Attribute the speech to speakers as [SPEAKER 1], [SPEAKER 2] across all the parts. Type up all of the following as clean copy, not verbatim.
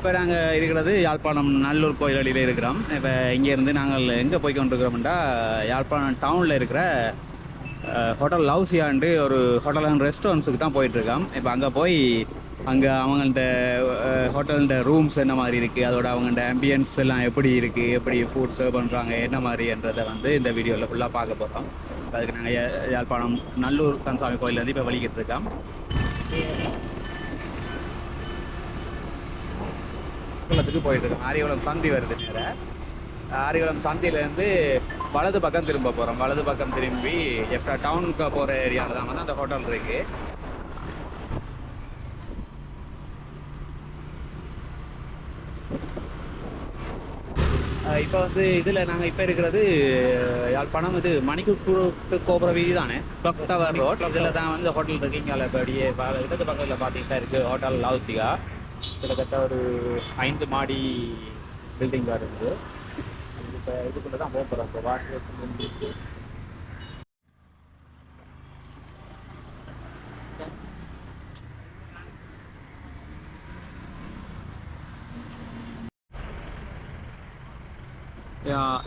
[SPEAKER 1] இப்போ நாங்கள் இருக்கிறது யாழ்ப்பாணம் நல்லூர் கோயிலடியில் இருக்கிறோம். இப்போ இங்கேருந்து நாங்கள் எங்கே போய் கொண்டிருக்கிறோம்னா யாழ்ப்பாணம் டவுனில் இருக்கிற ஹோட்டல் லவ்சியாண்டு ஒரு ஹோட்டல் அண்ட் ரெஸ்டாரண்ட்ஸுக்கு தான் போயிட்டுருக்கோம். இப்போ அங்கே போய் அங்கே அவங்கள்ட்ட ஹோட்டல்கிட்ட ரூம்ஸ் என்ன மாதிரி இருக்குது, அதோட அவங்கள்ட்ட ஆம்பியன்ஸ் எல்லாம் எப்படி இருக்குது, எப்படி ஃபுட் சர்வ் பண்ணுறாங்க என்ன மாதிரின்றதை வந்து இந்த வீடியோவில் ஃபுல்லாக பார்க்க போகிறோம். அதுக்கு நாங்கள் யாழ்ப்பாணம் நல்லூர் கன்சாமி கோயிலேருந்து இப்போ வலிக்கிட்டு இருக்கோம். குளத்துக்கு போயிட்டுருக்கோம். ஆரியகுளம் சந்தி வருது நேரம். ஆரியகுளம் சந்தியிலேருந்து வலது பக்கம் திரும்ப போகிறோம். வலது பக்கம் திரும்பி எஃப்டா டவுனுக்கு போகிற ஏரியாவில் தான் வந்து அந்த ஹோட்டல் இருக்குது. இப்போ வந்து இதில் நாங்கள் இப்போ இருக்கிறது யாழ்ப்பாணம் இது மணிக்கூட்டு கோபுர வீதி தானே, கிளாக் டவர் ரோட். இதில் தான் வந்து ஹோட்டல் இருக்குது. இங்கே இப்போ அப்படியே இடது பக்கத்தில் பார்த்தீங்கன்னா இருக்குது ஹோட்டல் லவ்சியா. கிட்டத்தட்ட ஒரு 5 மாடி பில்டிங்காக இருக்குது. இப்போ இதுக்குள்ளே தான் போக போகிறோம். இப்போ வாட்டர்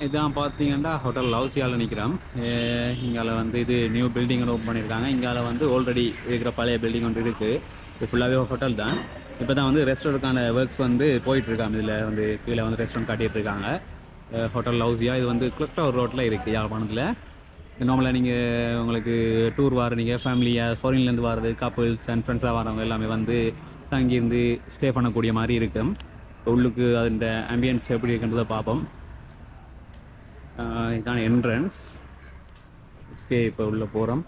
[SPEAKER 1] இதான் பார்த்தீங்கன்னா ஹோட்டல் லவ்சியாவில் நிற்கிறோம். இங்கால வந்து இது நியூ பில்டிங் ஓப்பன் பண்ணியிருக்காங்க. இங்கால வந்து ஆல்ரெடி இருக்கிற பழைய பில்டிங் ஒன்று இருக்குது. இது ஃபுல்லாகவே ஹோட்டல் தான். இப்போ தான் வந்து ரெஸ்டாரண்ட்டுக்கான ஒர்க்ஸ் வந்து போயிட்டுருக்காங்க. இதில் வந்து கீழே வந்து ரெஸ்டாரண்ட் காட்டிகிட்ருக்காங்க. ஹோட்டல் லவ்சியா இது வந்து கிளாக் டவர் ரோட்டில் இருக்குது யாழ்ப்பாணத்தில். நார்மலாக நீங்கள் உங்களுக்கு டூர் வர நீங்கள் ஃபேமிலியாக ஃபாரின்லேருந்து வர்றது கப்புள்ஸ் அண்ட் ஃப்ரெண்ட்ஸாக வரவங்க எல்லாமே வந்து தங்கியிருந்து ஸ்டே பண்ணக்கூடிய மாதிரி இருக்கும். உள்ளுக்கு அதோட ஆம்பியன்ஸ் எப்படி இருக்குன்றதை பார்ப்போம். இதுதான் என்ட்ரன்ஸ். ஓகே, இப்போ உள்ளே போகிறோம்.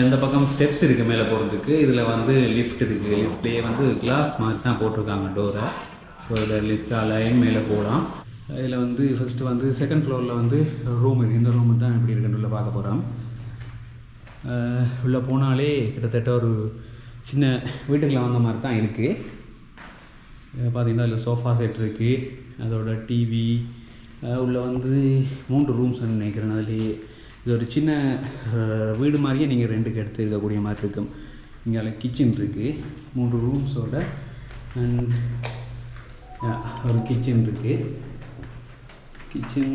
[SPEAKER 1] இந்த பக்கம் ஸ்டெப்ஸ் இருக்குது மேலே போகிறதுக்கு. இதில் வந்து லிஃப்ட் இருக்குது. லிஃப்ட்லேயே வந்து கிளாஸ் மாதிரி தான் போட்டிருக்காங்க டோரை. ஸோ இதில் லிஃப்டால் மேலே போகலாம். இதில் வந்து ஃபஸ்ட்டு வந்து செகண்ட் ஃப்ளோரில் வந்து ரூம் இருக்குது. இந்த ரூமு தான் எப்படி இருக்குன்னு உள்ளே பார்க்க போகிறோம். உள்ளே போனாலே கிட்டத்தட்ட ஒரு சின்ன வீட்டுக்குள்ள வந்த மாதிரி தான் இருக்குது. பார்த்திங்கன்னா அதில் சோஃபா செட் இருக்குது. அதோட டிவி உள்ளே வந்து 3 ரூம்ஸ் நினைக்கிறேன். அதுலேயே இது ஒரு சின்ன வீடு மாதிரியே நீங்கள் ரெண்டுக்கு எடுத்து இருக்கக்கூடிய மாதிரி இருக்கும். இங்கே அதில் கிச்சன் இருக்குது 3 ரூம்ஸோட. அண்ட் ஒரு கிச்சன் இருக்குது. கிச்சன்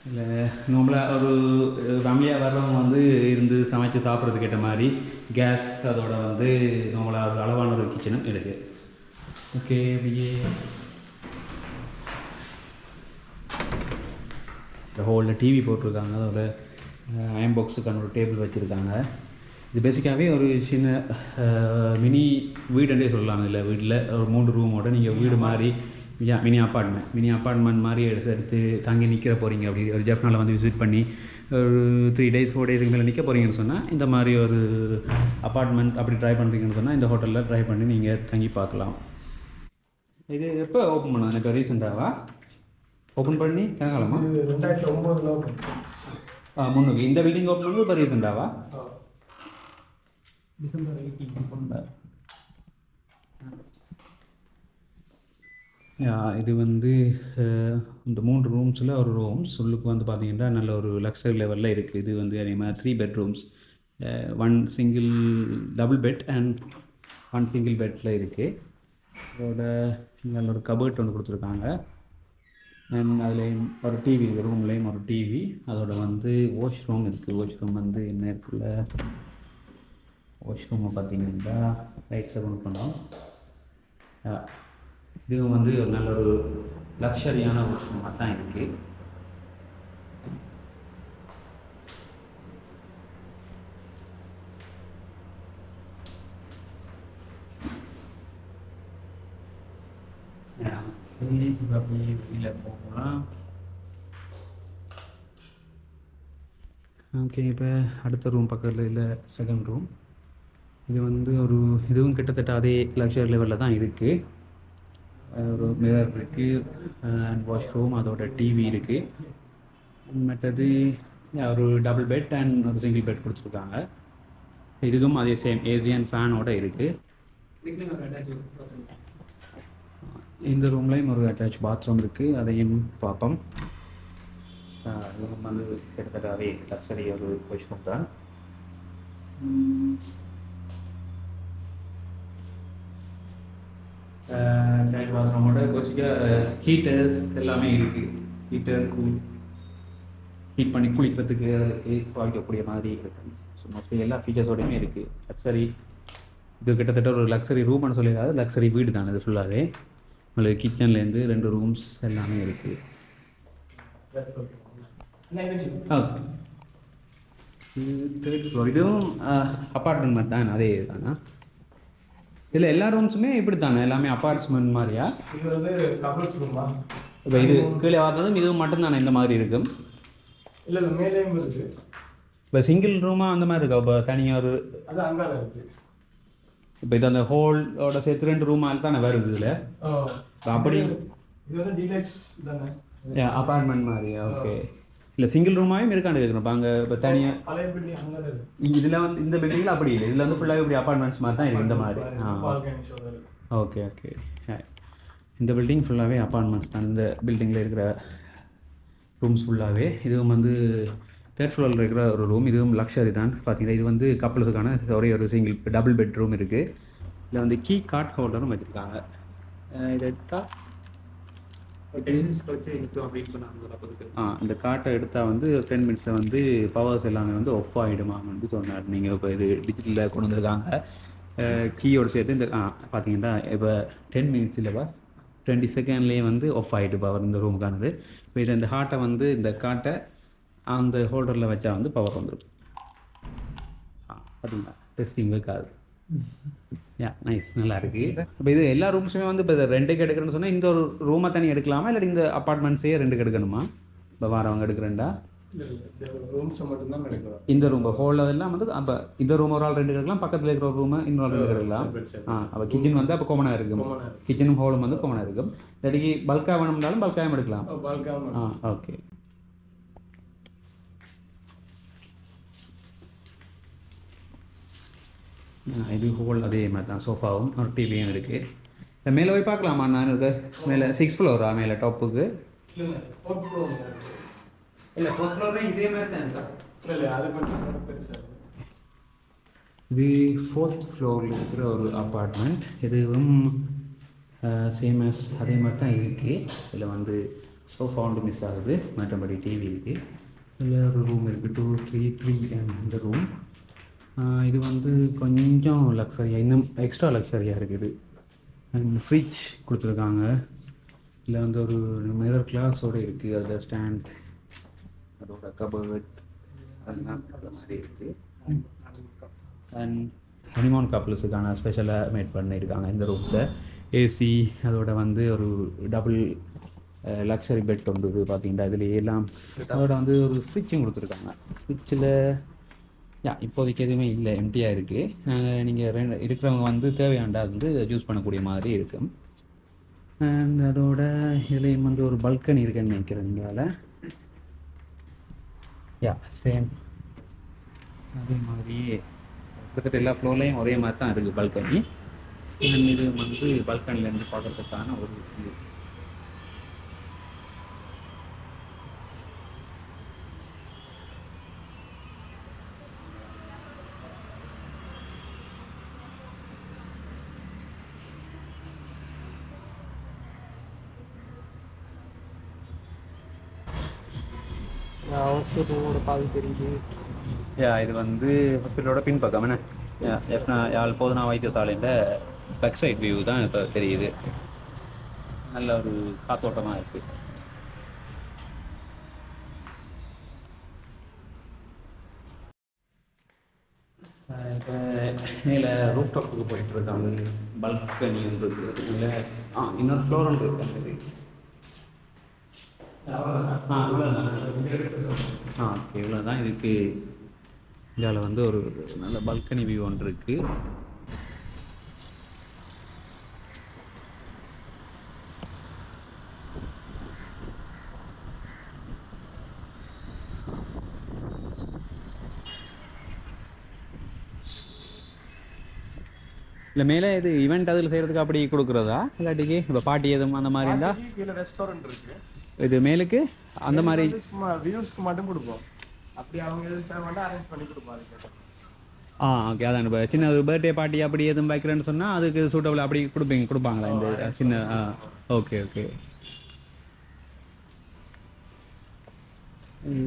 [SPEAKER 1] இல்லை நார்மலாக ஒரு ஃபேமிலியாக வர்றவங்க வந்து இருந்து சமைச்சு சாப்பிட்றதுக்கு ஏற்ற மாதிரி கேஸ் அதோட வந்து நார்மலாக ஒரு அளவான ஒரு கிச்சனும் இருக்குது. ஓகே, ஹோலில் டிவி போட்டிருக்காங்க. அதோட அயன் பாக்ஸுக்கான ஒரு டேபிள் வச்சுருக்காங்க. இது பேசிக்காகவே ஒரு சின்ன மினி வீடுன்றே சொல்லலாம். இல்லை வீட்டில் ஒரு 3 ரூமோட நீங்கள் வீடு மாதிரி மினி அப்பார்ட்மெண்ட் மாதிரி எடுத்து தங்கி நிற்கிற போகிறீங்க. அப்படி ஒரு ஜெஃப்னாவில் வந்து விசிட் பண்ணி ஒரு 3 days 4 days மேலே நிற்க போகிறீங்கன்னு சொன்னால் இந்த மாதிரி ஒரு அப்பார்ட்மெண்ட் அப்படி ட்ரை பண்ணுறீங்கன்னு சொன்னால் இந்த ஹோட்டலில் ட்ரை பண்ணி நீங்கள் தங்கி பார்க்கலாம். இது எப்போ ஓப்பன் பண்ணோம்? எனக்கு ரீசெண்டாவா ஓப்பன் பண்ணி கனகாலமா?
[SPEAKER 2] 2009 ஓப்பன்.
[SPEAKER 1] முன்னுக்கு இந்த பில்டிங் ஓப்பன் பண்ணி இப்போ ரீசெண்டாவா? December 18 open. இது வந்து இந்த 3 ரூம்ஸில் ஒரு ரூம்ஸ் உள்ளுக்கு வந்து பார்த்திங்கன்னா நல்ல ஒரு லக்ஸரி லெவலில் இருக்குது. இது வந்து அதே மாதிரி 3 bedrooms, 1 single double bed and 1 single பெட்டில் இருக்குது. அதோட நல்ல ஒரு கபர்ட் ஒன்று கொடுத்துருக்காங்க. அண்ட் அதுலேயும் ஒரு டிவி இருக்குது. ரூம்லேயும் ஒரு டிவி. அதோட வந்து வாஷ்ரூம் இருக்குது. வாஷ்ரூம் வந்து என்ன இருக்குல்ல, வாஷ்ரூமை பார்த்தீங்கன்னா லைட்ஸை கொண்டு பண்ணோம். இதுவும் வந்து ஒரு நல்ல ஒரு லக்ஸரியான வாஷ்ரூமாக தான் இருக்குது. வெளியில் போகலாம். ஓகே, இப்போ அடுத்த ரூம் பக்கத்தில் இல்லை செகண்ட் ரூம். இது வந்து ஒரு இதுவும் கிட்டத்தட்ட அதே லக்ஸரி லெவலில் தான் இருக்குது. ஒரு மிரர் இருக்குது அண்ட் வாஷ்ரூம், அதோட டிவி இருக்குது. மற்றது ஒரு டபுள் பெட் அண்ட் ஒரு சிங்கிள் பெட் கொடுத்துருக்காங்க. இதுக்கும் அதே சேம் ஏசி அண்ட் ஃபேனோடு இருக்குது. இந்த ரூம்லேயும் ஒரு அட்டாச் பாத்ரூம் இருக்குது. அதையும் பார்ப்போம். ரூம் வந்து கிட்டத்தட்ட அதே லக்ஸரி ஒரு வாஷ்ரூம் தான். ஜாயிண்ட் பாத்ரூமோட பேசிக்காக ஹீட்டர்ஸ் எல்லாமே இருக்குது. ஹீட்டர் ஹீட் பண்ணி குளிக்கிறதுக்கு துவைக்கக்கூடிய மாதிரி இருக்குது. ஸோ மோஸ்ட்லி எல்லா ஃபீச்சர்ஸோடையுமே இருக்குது. லக்ஸரி இது கிட்டத்தட்ட ஒரு லக்ஸரி ரூம்னு சொல்லிடாது, லக்ஸரி வீடு தான் இது ஃபுல்லாகவே. உங்களுக்கு கிச்சன்லேருந்து 2 ரூம்ஸ் எல்லாமே இருக்குது. ஓகே, இது 3rd ஃப்ளோர். இதுவும் அப்பார்ட்மெண்ட் மாதிரி தான், அதே தானா? இதில் எல்லா ரூம்ஸுமே இப்படி தானே, எல்லாமே அப்பார்ட்மெண்ட் மாதிரியா?
[SPEAKER 2] இது வந்து கபல்ஸ் ரூமா?
[SPEAKER 1] இப்போ இது கீழே பார்த்ததும் இதுவும் மட்டும்தானே இந்த மாதிரி இருக்கும்?
[SPEAKER 2] இல்லை இல்லை, மேலேயும் இருக்குது.
[SPEAKER 1] இப்போ சிங்கிள் ரூமாக அந்த மாதிரி இருக்கா? இப்போ தனியாக ஒரு
[SPEAKER 2] அது அங்கால இருக்குது.
[SPEAKER 1] இப்போ இது அந்த ஹோலோட சேர்த்து 2 ரூமால் தானே வருது இதில். அப்படி
[SPEAKER 2] இது வந்து டீலக்ஸ் தானே,
[SPEAKER 1] அப்பார்ட்மெண்ட் மாதிரியா? ஓகே. இல்லை சிங்கிள் ரூமாகவும் இருக்காண்டு கேட்குறோம். இப்போ அங்கே இப்போ தனியாக
[SPEAKER 2] பழைய பில்டிங் அங்கே இருக்குது.
[SPEAKER 1] இதில் வந்து இந்த பில்டிங்கில் அப்படி இல்லை, இதில் வந்து ஃபுல்லாகவே இப்படி அப்பார்ட்மெண்ட்ஸ் மாதிரி தான் இருக்குது இந்த மாதிரி. Okay okay. இந்த பில்டிங் ஃபுல்லாகவே அப்பார்ட்மெண்ட்ஸ் தான். இந்த பில்டிங்கில் இருக்கிற ரூம்ஸ் ஃபுல்லாகவே. இதுவும் வந்து 3rd ஃப்ளோரில் இருக்கிற ஒரு ரூம். இதுவும் லக்ஸரி தான். பார்த்தீங்கன்னா இது வந்து கப்புள்ஸுக்கான ஒரே ஒரு சிங்கிள் டபுள் பெட்ரூம் இருக்குது. இதில் வந்து கீ கார்ட் ஹோல்டரும் வச்சுருக்காங்க. இதை எடுத்தால் 10 மினிட்ஸ் கழிச்சு நிற்கும் அப்படின்னு சொன்னாங்க. இந்த கார்ட்டை எடுத்தால் வந்து 10 மினிட்ஸில் வந்து பவர்ஸ் எல்லாமே வந்து ஆஃப் ஆகிடுமான்னு சொன்னார். நீங்கள் இப்போ இது டிஜிட்டலில் கொண்டு வந்திருக்காங்க கீயோடு சேர்த்து. இந்த பார்த்தீங்கன்னா இப்போ 10 மினிட்ஸ் இல்லைப்பா, 20 செகண்ட்லேயே வந்து ஆஃப் ஆகிட்டு பவர் இந்த ரூமுக்கானது. இப்போ இதை இந்த ஹார்ட்டை வந்து இந்த கார்ட்டை அந்த ஹோல்டரில் வச்சா வந்து பவர் வந்துடும். பார்த்தீங்களா, டெஸ்டிங் இருக்காது. நைஸ், நல்லா இருக்குது. இப்போ இது எல்லா ரூம்ஸுமே வந்து இப்போ ரெண்டுக்கு எடுக்கிறேன்னு சொன்னால் இந்த ஒரு ரூமை தனி எடுக்கலாமா, இல்லை இந்த அப்பார்ட்மெண்ட்ஸே 2க்கு எடுக்கணுமா? இப்போ வாரவங்க எடுக்கிறேன்டா
[SPEAKER 2] ரூம்ஸை மட்டும்தான் எடுக்கிறோம்.
[SPEAKER 1] இந்த ரூம் ஹோல் அதெல்லாம் வந்து அப்போ இந்த ரூம் ஒரு ஆள் 2 எடுக்கலாம், பக்கத்தில் இருக்கிற ஒரு ரூமை இன்னொரு 2 எடுக்கலாம். அப்போ கிச்சன் வந்து அப்போ காமனாக இருக்கும். கிச்சனும் ஹோலும் வந்து காமனாக இருக்கும். இல்லாட்டிக்கு பல்காக வேணும்னாலும் பல்காகவும் எடுக்கலாம். ஓகே. இது ஹோல் அதே மாதிரி தான். சோஃபாவும் ஒரு டிவியும் இருக்குது. இந்த மேலே போய் பார்க்கலாமா? நான் இருக்க மேலே 6th ஃப்ளோரா? மேலே டாப்புக்கு
[SPEAKER 2] இல்லை 4th ஃப்ளோர்.
[SPEAKER 1] இல்லை 4th ஃப்ளோர் இதே மாதிரி தான் இருக்கா?
[SPEAKER 2] இல்லை அது கொஞ்சம் பெருசாக.
[SPEAKER 1] இது 4th ஃப்ளோரில் இருக்கிற ஒரு அப்பார்ட்மெண்ட். இதுவும் சேம் ஆஸ் அதே மாதிரி தான் இருக்குது. இதில் வந்து சோஃபா ஒன்று மிஸ் ஆகுது, மற்றபடி டிவி இருக்குது. இதில் ஒரு ரூம் இருக்குது 2, 3, 3 இந்த ரூம். இது வந்து கொஞ்சம் லக்ஸரியாக, இன்னும் எக்ஸ்ட்ரா லக்ஸரியாக இருக்குது. அண்ட் ஃப்ரிட்ஜ் கொடுத்துருக்காங்க. இதில் வந்து ஒரு மிரர் கிளாஸோடு இருக்குது. அதில் ஸ்டாண்ட், அதோட கபர்ட் அதெல்லாம் மாதிரி இருக்குது. அண்ட் ஹனிமூன் கப்புள்ஸுக்கான ஸ்பெஷலாக மேட் பண்ணியிருக்காங்க இந்த ரூம்ஸை. ஏசி அதோட வந்து ஒரு டபுள் லக்ஸரி பெட் ஒன்று இது பார்த்தீங்கன்னா இதில் எல்லாம். அதோட வந்து ஒரு ஃப்ரிட்ஜும் கொடுத்துருக்காங்க. ஃப்ரிட்ஜில் இப்போதைக்கு எதுவுமே இல்லை, எம்டியாக இருக்குது. நீங்கள் இருக்கிறவங்க வந்து தேவையாண்டா அது வந்து யூஸ் பண்ணக்கூடிய மாதிரி இருக்கும். அண்ட் அதோட இதுலேயும் வந்து ஒரு பல்கனி இருக்குன்னு நினைக்கிறேன். இங்கால சேம் அதே மாதிரியே கிட்டத்தட்ட எல்லா ஃப்ளோர்லேயும் ஒரே மாதிரி தான் இருக்குது பல்கனி. இது வந்து பல்கனிலேருந்து பார்க்குறதுக்கான ஒரு இது.
[SPEAKER 2] ஹாஸ்பிட்டலோட பாதி தெரியுது.
[SPEAKER 1] இது வந்து ஹாஸ்பிட்டலோட பின்பக்கம் என்ன ஜஃப்னா யாழ் போதனா வைத்தியசாலையில் பேக் சைட் வியூ தான் இப்போ தெரியுது. நல்ல ஒரு காத்தோட்டமாக இருக்குது. இப்போ மேலே ரூஃப் டாப்புக்கு போயிட்டுருக்காங்க. பல்கனி இருக்குது. இல்லை இன்னொரு ஃப்ளோர் ஒன்று இருக்குது. இவ்வளோ தான் இதுக்கு. இதில் வந்து ஒரு நல்ல பல்கனி வியூ ஒன்று இருக்குது. இல்லை மேலே இது ஈவெண்ட் அதில் செய்கிறதுக்கு அப்படி கொடுக்குறதா, இல்லாட்டிக்கு இப்போ பாட்டி எதுவும் அந்த மாதிரி இருந்தால்
[SPEAKER 2] கீழே ரெஸ்டாரண்ட் இருக்குது.
[SPEAKER 1] இது மேலுக்கு அந்த மாதிரி
[SPEAKER 2] சும்மா வியூஸ்க்கு மட்டும் கொடுப்போம். அப்படி அவங்க எதுவும் தேவை அரேஞ்ச் பண்ணி கொடுப்பாங்க.
[SPEAKER 1] ஓகே அதான் இப்போ சின்ன ஒரு பர்த்டே பார்ட்டி அப்படி எதுவும் வைக்கிறேன்னு சொன்னால் அதுக்கு சூட்டபிள் அப்படி கொடுப்பாங்களா இந்த சின்ன ஓகே ஓகே.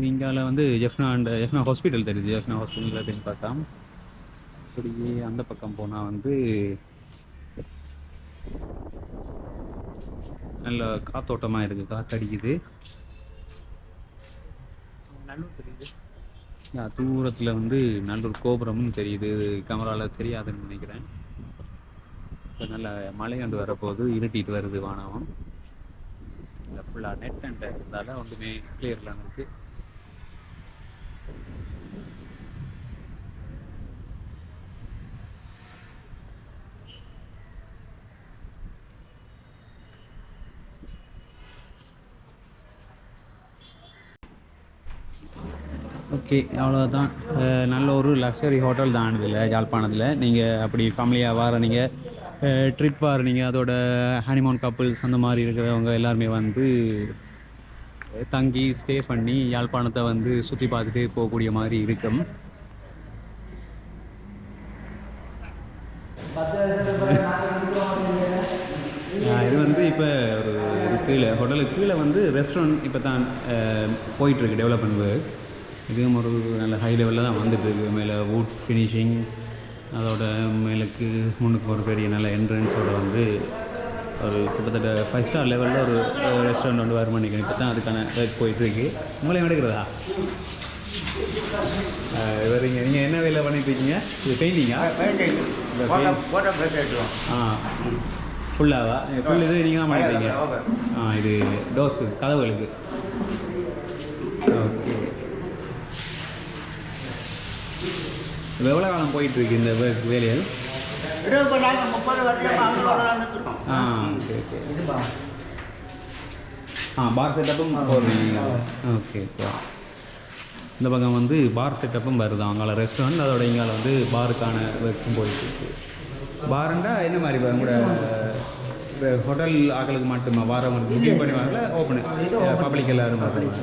[SPEAKER 1] இங்கால வந்து ஜெஃப்னா ஹாஸ்பிட்டல் தெரியுது. ஜெஃப்னா ஹாஸ்பிட்டல் அப்படின்னு பார்த்தா அப்படியே அந்த பக்கம் போனால் வந்து நல்ல காத்தோட்டமாக இருக்குது, காற்றடிக்குது.
[SPEAKER 2] நல்லூர் தெரியுது.
[SPEAKER 1] தூரத்தில் வந்து நல்ல கோபுரமும் தெரியுது, கேமராவில் தெரியாதுன்னு நினைக்கிறேன். இப்போ நல்ல மழை கொண்டு வரப்போகுது, இருட்டிட்டு வருது வானவம். இல்லை ஃபுல்லாக நெட் அண்ட் இருந்தால ஒன்றுமே கிளியர்லாம் இருக்குது. ஓகே அவ்வளோதான். நல்ல ஒரு லக்ஸரி ஹோட்டல் தான் இதில் யாழ்ப்பாணத்தில். நீங்கள் அப்படி ஃபேமிலியாக வர நீங்கள் ட்ரிப் வர நீங்கள் அதோட ஹனிமூன் கப்புள்ஸ் அந்த மாதிரி இருக்கிறவங்க எல்லாருமே வந்து தங்கி ஸ்டே பண்ணி யாழ்ப்பாணத்தை வந்து சுற்றி பார்த்துட்டு போகக்கூடிய மாதிரி இருக்கும். இது வந்து இப்போ ஒரு கீழே ஹோட்டலுக்கு கீழே வந்து ரெஸ்டாரண்ட் இப்போ தான் போயிட்டுருக்கு டெவலப்மெண்ட் ஒர்க்ஸ். இதுவும் ஒரு நல்ல ஹை லெவலில் தான் வந்துட்டுருக்கு. மேலே வுட் ஃபினிஷிங், அதோட மேலுக்கு முன்னுக்கு ஒரு பெரிய நல்ல என்ட்ரன்ஸோட வந்து ஒரு கிட்டத்தட்ட 5 ஸ்டார் லெவலில் ஒரு ரெஸ்டாரண்ட் வந்து வரும் நினைக்கிறேன். இப்போ தான் அதுக்கான ஒர்க் போயிட்டுருக்கு. உங்களையும் எடுக்கிறதா வரீங்க? நீங்கள் என்ன வேலை பண்ணிட்டுருக்கீங்க? இது பெயிண்டிங்கா? ஃபுல்லாவா? ஃபுல் இது நீங்கள் தான் பண்ணிட்டீங்க. இது டோர்ஸு கதவுகளுக்கு. ஓகே. இப்போ எவ்வளோ காலம் போயிட்டுருக்கு இந்த வேலைகள்? Okay okay. பார் செட்டப்பும் போடுறீங்க. Okay okay. இந்த பக்கம் வந்து பார் செட்டப்பும் வருது. அங்கால ரெஸ்டாரண்ட், அதோட இங்கால வந்து பாருக்கான ஒர்க்ஸும் போயிட்டுருக்கு. பாருண்டா என்ன மாதிரி உங்களோட ஹோட்டல் ஆக்களுக்கு மட்டுமா வாரவங்க புக்கிங் பண்ணுவாங்களா ஓப்பனு பப்ளிக் எல்லோரும் பார்ப்பாங்க?